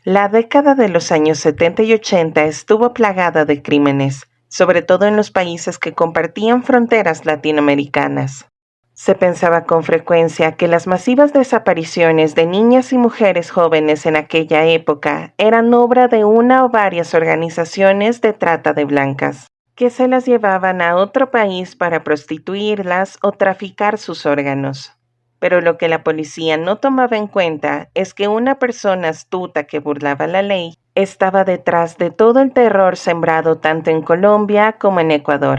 La década de los años 70 y 80 estuvo plagada de crímenes, sobre todo en los países que compartían fronteras latinoamericanas. Se pensaba con frecuencia que las masivas desapariciones de niñas y mujeres jóvenes en aquella época eran obra de una o varias organizaciones de trata de blancas, que se las llevaban a otro país para prostituirlas o traficar sus órganos. Pero lo que la policía no tomaba en cuenta es que una persona astuta que burlaba la ley estaba detrás de todo el terror sembrado tanto en Colombia como en Ecuador.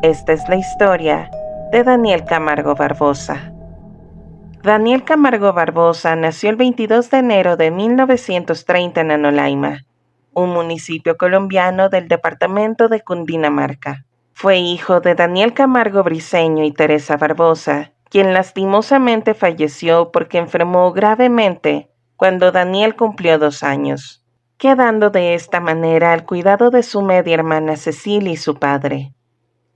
Esta es la historia de Daniel Camargo Barbosa. Daniel Camargo Barbosa nació el 22 de enero de 1930 en Anolaima, un municipio colombiano del departamento de Cundinamarca. Fue hijo de Daniel Camargo Briceño y Teresa Barbosa, quien lastimosamente falleció porque enfermó gravemente cuando Daniel cumplió 2 años, quedando de esta manera al cuidado de su media hermana Cecilia y su padre.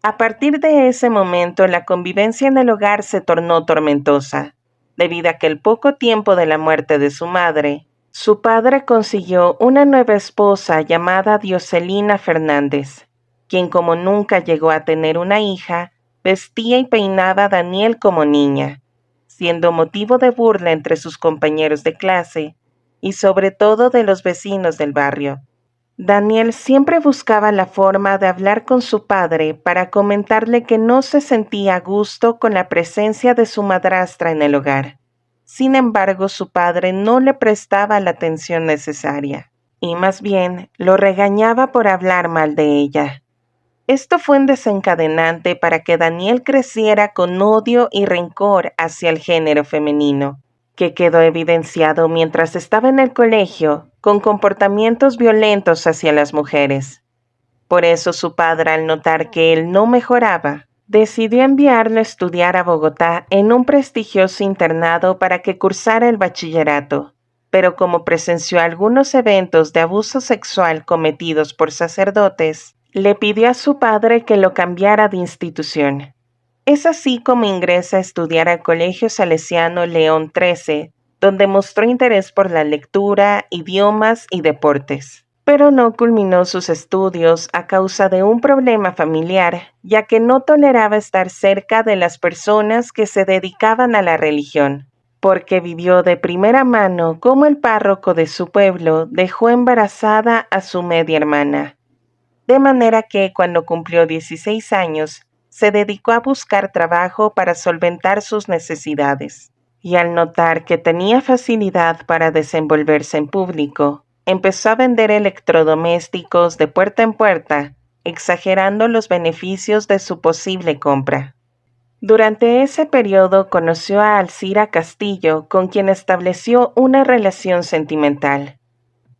A partir de ese momento, la convivencia en el hogar se tornó tormentosa, debido a que al poco tiempo de la muerte de su madre, su padre consiguió una nueva esposa llamada Dioselina Fernández, quien como nunca llegó a tener una hija, vestía y peinaba a Daniel como niña, siendo motivo de burla entre sus compañeros de clase y sobre todo de los vecinos del barrio. Daniel siempre buscaba la forma de hablar con su padre para comentarle que no se sentía a gusto con la presencia de su madrastra en el hogar. Sin embargo, su padre no le prestaba la atención necesaria, y más bien lo regañaba por hablar mal de ella. Esto fue un desencadenante para que Daniel creciera con odio y rencor hacia el género femenino, que quedó evidenciado mientras estaba en el colegio con comportamientos violentos hacia las mujeres. Por eso su padre, al notar que él no mejoraba, decidió enviarlo a estudiar a Bogotá en un prestigioso internado para que cursara el bachillerato. Pero como presenció algunos eventos de abuso sexual cometidos por sacerdotes, le pidió a su padre que lo cambiara de institución. Es así como ingresa a estudiar al Colegio Salesiano León XIII, donde mostró interés por la lectura, idiomas y deportes. Pero no culminó sus estudios a causa de un problema familiar, ya que no toleraba estar cerca de las personas que se dedicaban a la religión, porque vivió de primera mano cómo el párroco de su pueblo dejó embarazada a su media hermana. De manera que cuando cumplió 16 años, se dedicó a buscar trabajo para solventar sus necesidades. Y al notar que tenía facilidad para desenvolverse en público, empezó a vender electrodomésticos de puerta en puerta, exagerando los beneficios de su posible compra. Durante ese periodo conoció a Alcira Castillo, con quien estableció una relación sentimental.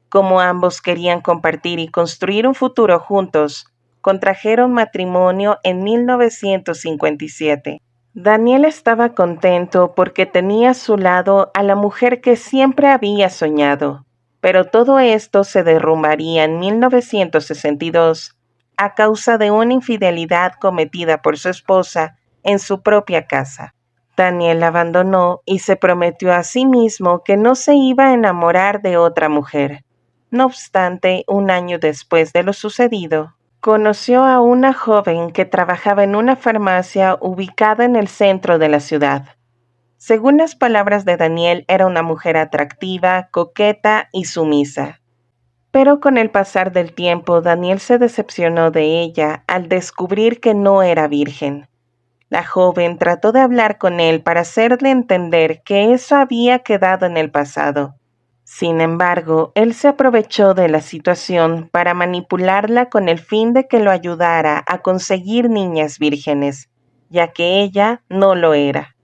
Como ambos querían compartir y construir un futuro juntos, contrajeron matrimonio en 1957. Daniel estaba contento porque tenía a su lado a la mujer que siempre había soñado, pero todo esto se derrumbaría en 1962 a causa de una infidelidad cometida por su esposa en su propia casa. Daniel la abandonó y se prometió a sí mismo que no se iba a enamorar de otra mujer. No obstante, un año después de lo sucedido, conoció a una joven que trabajaba en una farmacia ubicada en el centro de la ciudad. Según las palabras de Daniel, era una mujer atractiva, coqueta y sumisa. Pero con el pasar del tiempo, Daniel se decepcionó de ella al descubrir que no era virgen. La joven trató de hablar con él para hacerle entender que eso había quedado en el pasado. Sin embargo, él se aprovechó de la situación para manipularla con el fin de que lo ayudara a conseguir niñas vírgenes, ya que ella no lo era.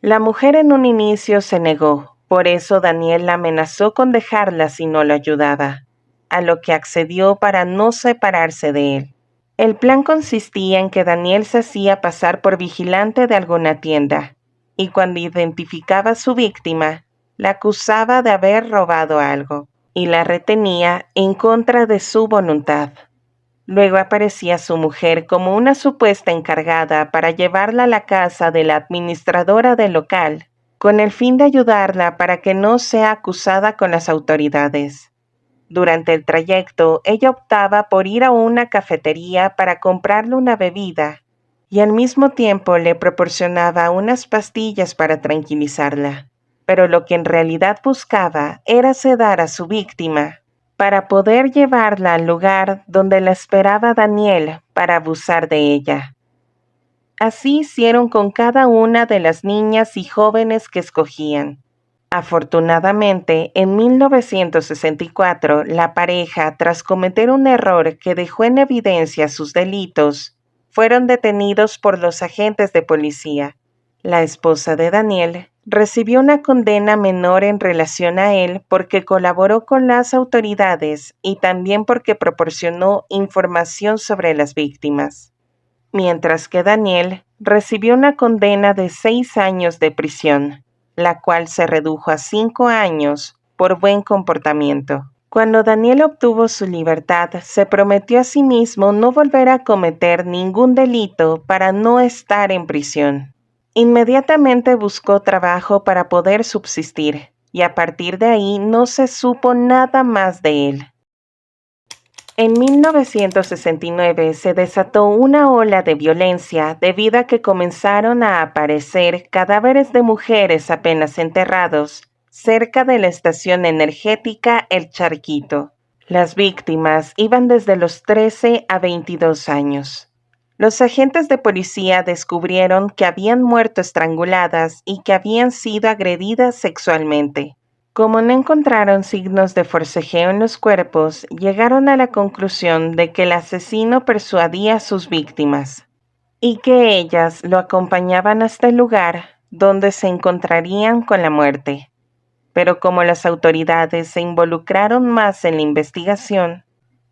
La mujer en un inicio se negó, por eso Daniel la amenazó con dejarla si no lo ayudaba, a lo que accedió para no separarse de él. El plan consistía en que Daniel se hacía pasar por vigilante de alguna tienda, y cuando identificaba a su víctima, la acusaba de haber robado algo y la retenía en contra de su voluntad. Luego aparecía su mujer como una supuesta encargada para llevarla a la casa de la administradora del local con el fin de ayudarla para que no sea acusada con las autoridades. Durante el trayecto, ella optaba por ir a una cafetería para comprarle una bebida y al mismo tiempo le proporcionaba unas pastillas para tranquilizarla. Pero lo que en realidad buscaba era sedar a su víctima para poder llevarla al lugar donde la esperaba Daniel para abusar de ella. Así hicieron con cada una de las niñas y jóvenes que escogían. Afortunadamente, en 1964, la pareja, tras cometer un error que dejó en evidencia sus delitos, fueron detenidos por los agentes de policía. La esposa de Daniel recibió una condena menor en relación a él porque colaboró con las autoridades y también porque proporcionó información sobre las víctimas, mientras que Daniel recibió una condena de 6 años de prisión, la cual se redujo a 5 años por buen comportamiento. Cuando Daniel obtuvo su libertad, se prometió a sí mismo no volver a cometer ningún delito para no estar en prisión. Inmediatamente buscó trabajo para poder subsistir, y a partir de ahí no se supo nada más de él. En 1969 se desató una ola de violencia debido a que comenzaron a aparecer cadáveres de mujeres apenas enterrados cerca de la estación energética El Charquito. Las víctimas iban desde los 13 a 22 años. Los agentes de policía descubrieron que habían muerto estranguladas y que habían sido agredidas sexualmente. Como no encontraron signos de forcejeo en los cuerpos, llegaron a la conclusión de que el asesino persuadía a sus víctimas y que ellas lo acompañaban hasta el lugar donde se encontrarían con la muerte. Pero como las autoridades se involucraron más en la investigación,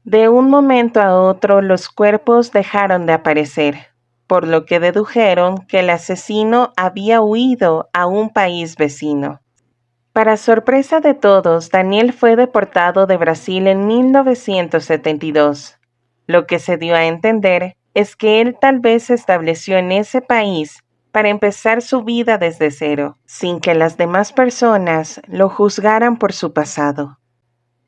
de un momento a otro los cuerpos dejaron de aparecer, por lo que dedujeron que el asesino había huido a un país vecino. Para sorpresa de todos, Daniel fue deportado de Brasil en 1972. Lo que se dio a entender es que él tal vez se estableció en ese país para empezar su vida desde cero, sin que las demás personas lo juzgaran por su pasado.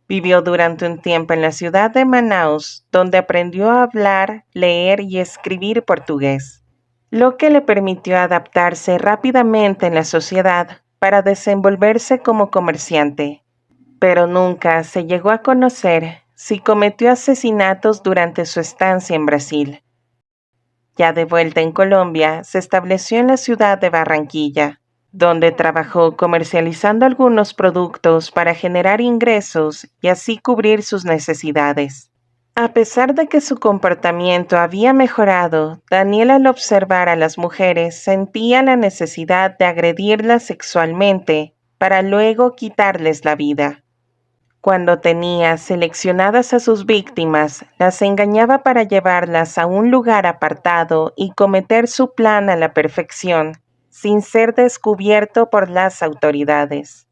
Vivió durante un tiempo en la ciudad de Manaus, donde aprendió a hablar, leer y escribir portugués, lo que le permitió adaptarse rápidamente en la sociedad para desenvolverse como comerciante, pero nunca se llegó a conocer si cometió asesinatos durante su estancia en Brasil. Ya de vuelta en Colombia, se estableció en la ciudad de Barranquilla, donde trabajó comercializando algunos productos para generar ingresos y así cubrir sus necesidades. A pesar de que su comportamiento había mejorado, Daniel al observar a las mujeres sentía la necesidad de agredirlas sexualmente para luego quitarles la vida. Cuando tenía seleccionadas a sus víctimas, las engañaba para llevarlas a un lugar apartado y cometer su plan a la perfección, sin ser descubierto por las autoridades.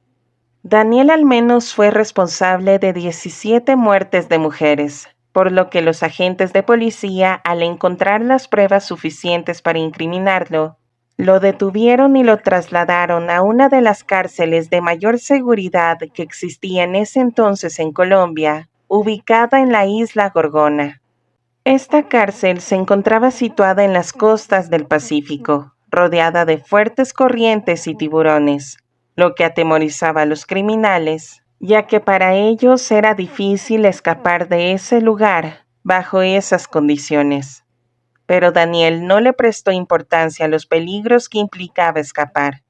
Daniel al menos fue responsable de 17 muertes de mujeres, por lo que los agentes de policía, al encontrar las pruebas suficientes para incriminarlo, lo detuvieron y lo trasladaron a una de las cárceles de mayor seguridad que existía en ese entonces en Colombia, ubicada en la isla Gorgona. Esta cárcel se encontraba situada en las costas del Pacífico, rodeada de fuertes corrientes y tiburones, lo que atemorizaba a los criminales, ya que para ellos era difícil escapar de ese lugar bajo esas condiciones. Pero Daniel no le prestó importancia a los peligros que implicaba escapar,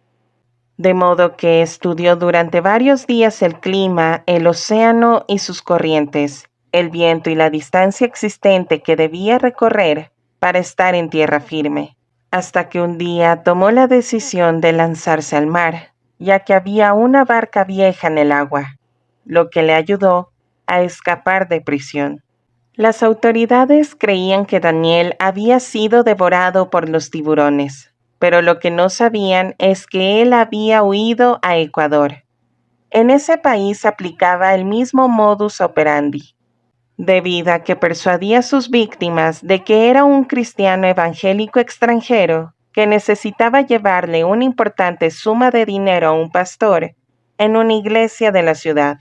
de modo que estudió durante varios días el clima, el océano y sus corrientes, el viento y la distancia existente que debía recorrer para estar en tierra firme, hasta que un día tomó la decisión de lanzarse al mar, ya que había una barca vieja en el agua, lo que le ayudó a escapar de prisión. Las autoridades creían que Daniel había sido devorado por los tiburones, pero lo que no sabían es que él había huido a Ecuador. En ese país aplicaba el mismo modus operandi, debido a que persuadía a sus víctimas de que era un cristiano evangélico extranjero que necesitaba llevarle una importante suma de dinero a un pastor en una iglesia de la ciudad.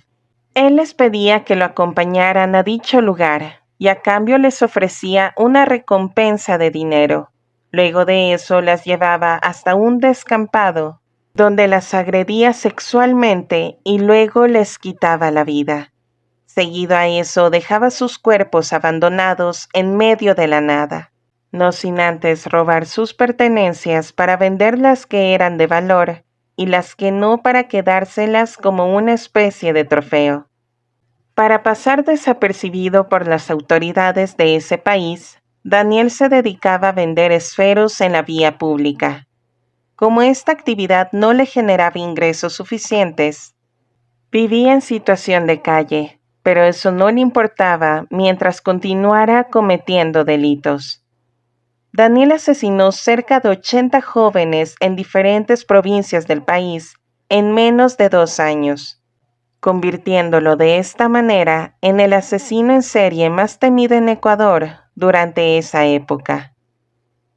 Él les pedía que lo acompañaran a dicho lugar y a cambio les ofrecía una recompensa de dinero. Luego de eso las llevaba hasta un descampado donde las agredía sexualmente y luego les quitaba la vida. Seguido a eso dejaba sus cuerpos abandonados en medio de la nada, no sin antes robar sus pertenencias para vender las que eran de valor y las que no para quedárselas como una especie de trofeo. Para pasar desapercibido por las autoridades de ese país, Daniel se dedicaba a vender esferos en la vía pública. Como esta actividad no le generaba ingresos suficientes, vivía en situación de calle, pero eso no le importaba mientras continuara cometiendo delitos. Daniel asesinó cerca de 80 jóvenes en diferentes provincias del país en menos de 2 años, convirtiéndolo de esta manera en el asesino en serie más temido en Ecuador durante esa época.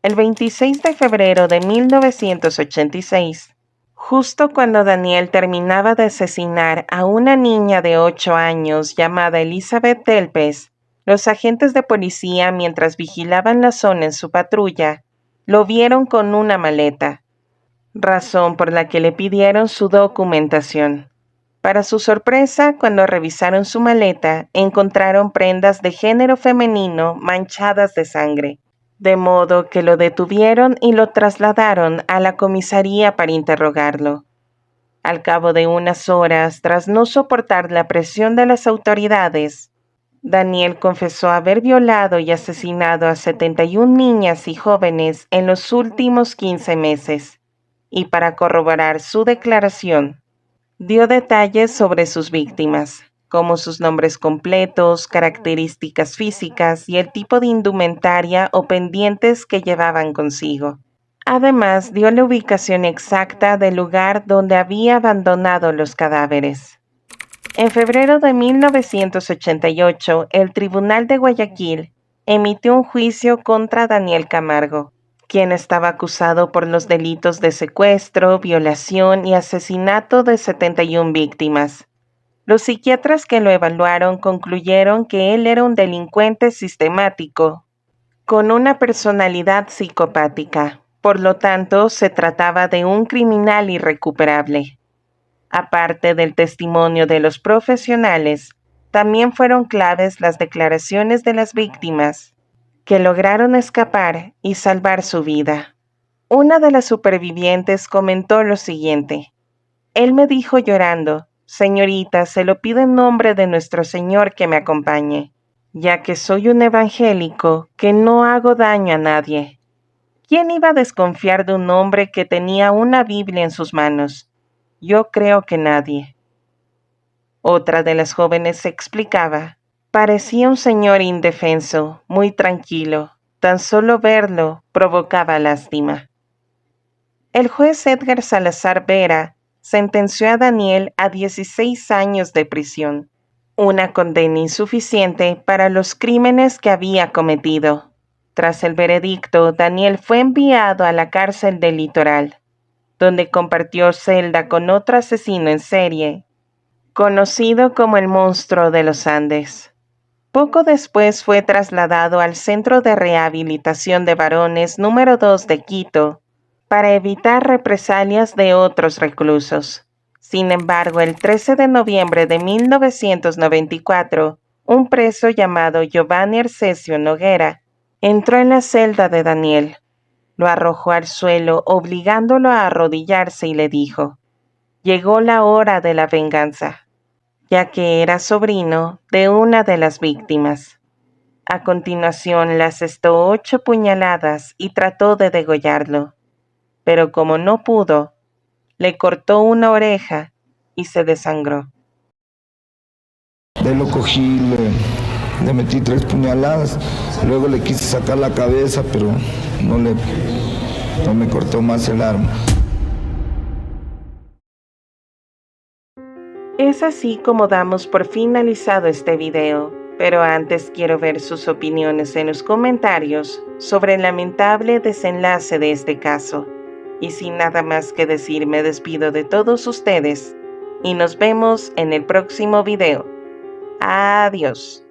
El 26 de febrero de 1986, justo cuando Daniel terminaba de asesinar a una niña de 8 años llamada Elizabeth Telpes, los agentes de policía, mientras vigilaban la zona en su patrulla, lo vieron con una maleta, razón por la que le pidieron su documentación. Para su sorpresa, cuando revisaron su maleta, encontraron prendas de género femenino manchadas de sangre, de modo que lo detuvieron y lo trasladaron a la comisaría para interrogarlo. Al cabo de unas horas, tras no soportar la presión de las autoridades, Daniel confesó haber violado y asesinado a 71 niñas y jóvenes en los últimos 15 meses, y para corroborar su declaración, dio detalles sobre sus víctimas, como sus nombres completos, características físicas y el tipo de indumentaria o pendientes que llevaban consigo. Además, dio la ubicación exacta del lugar donde había abandonado los cadáveres. En febrero de 1988, el Tribunal de Guayaquil emitió un juicio contra Daniel Camargo, quien estaba acusado por los delitos de secuestro, violación y asesinato de 71 víctimas. Los psiquiatras que lo evaluaron concluyeron que él era un delincuente sistemático, con una personalidad psicopática. Por lo tanto, se trataba de un criminal irrecuperable. Aparte del testimonio de los profesionales, también fueron claves las declaraciones de las víctimas, que lograron escapar y salvar su vida. Una de las supervivientes comentó lo siguiente: él me dijo llorando, señorita, se lo pido en nombre de nuestro Señor que me acompañe, ya que soy un evangélico que no hago daño a nadie. ¿Quién iba a desconfiar de un hombre que tenía una Biblia en sus manos? Yo creo que nadie. Otra de las jóvenes se explicaba. Parecía un señor indefenso, muy tranquilo. Tan solo verlo provocaba lástima. El juez Edgar Salazar Vera sentenció a Daniel a 16 años de prisión, una condena insuficiente para los crímenes que había cometido. Tras el veredicto, Daniel fue enviado a la cárcel del Litoral, donde compartió celda con otro asesino en serie, conocido como el Monstruo de los Andes. Poco después fue trasladado al Centro de Rehabilitación de Varones número 2 de Quito para evitar represalias de otros reclusos. Sin embargo, el 13 de noviembre de 1994, un preso llamado Giovanni Arcesio Noguera entró en la celda de Daniel, lo arrojó al suelo obligándolo a arrodillarse y le dijo: llegó la hora de la venganza, ya que era sobrino de una de las víctimas. A continuación le asestó 8 puñaladas y trató de degollarlo, pero como no pudo, le cortó una oreja y se desangró. De lo cogí, le metí 3 puñaladas, luego le quise sacar la cabeza, pero no me cortó más el arma. Es así como damos por finalizado este video, Pero antes quiero ver sus opiniones en los comentarios sobre el lamentable desenlace de este caso. Y sin nada más que decir, me despido de todos ustedes y nos vemos en el próximo video. Adiós.